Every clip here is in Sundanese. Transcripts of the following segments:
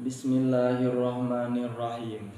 Bismillahirrahmanirrahim.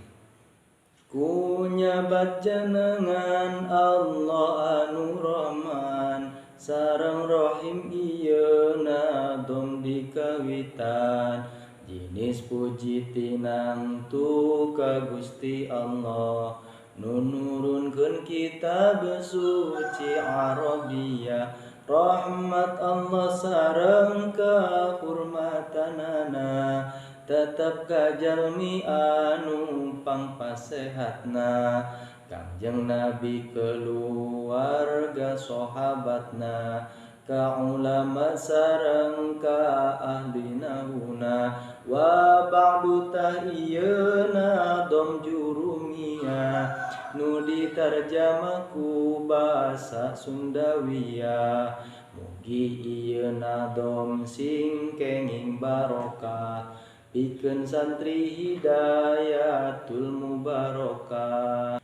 Ku nyabat jenengan Allah anu Rahman sareng Rahim ieuna dom dikawitan jinis puji tinangtu ka Gusti Allah nu nurunkeun kitab suci Arabia rahmat Allah sareng kahurmatanana tetep ka jalmi anu pangpasehatna Kangjeng Nabi keluarga sahabatna ka ulama sareng ka ahli nahuna wa ba'du tahiyana dom jurumia nu ditarjama ku basa Sundawiya mugi ieu nadom sing kenging barokah pikeun santri hidayatul mubarakah.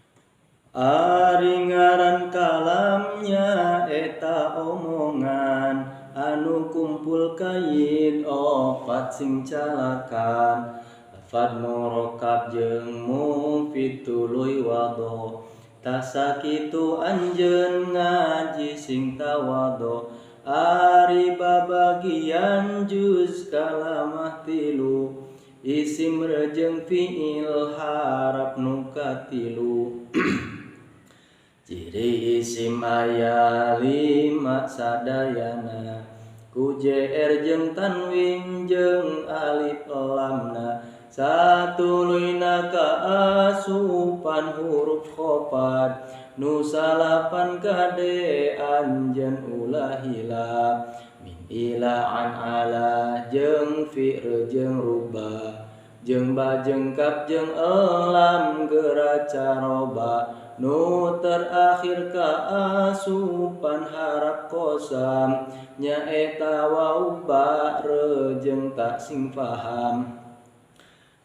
Ari ngaran kalamnya eta omongan anu kumpul kain opat sing calakan lafad murokab jeung mufid tuluy wado tasakitu anjeun ngaji sing tawado ari babagian juz kalamah tilu isim rejeng fiil harap nu katilu ciri isim aya 5 sadayana ku JR jeung tanwin jeung alif lamna satuluyna ka asupan huruf khofad nu salapan kade anjeun ulah hilaf min ila an ala jeung fi'il jeung rubah jeung ba jeung kaf jeung elam geraca roba nu terakhir ka asupan harap qasam nyaeta waw ba re jeung ta sing faham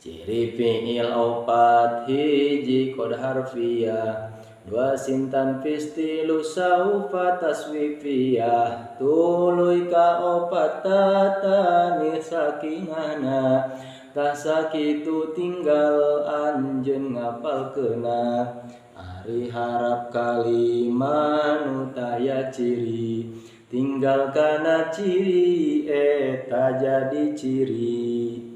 ciri fi'il opat hiji qad harfiyah dua sintan fistilu saufa taswifiyah tuluy ka opat tatani sakinana tasakitu tinggal anjeun ngapalkeuna ari harap kalimah nu taya ciri tinggal kana ciri eta jadi ciri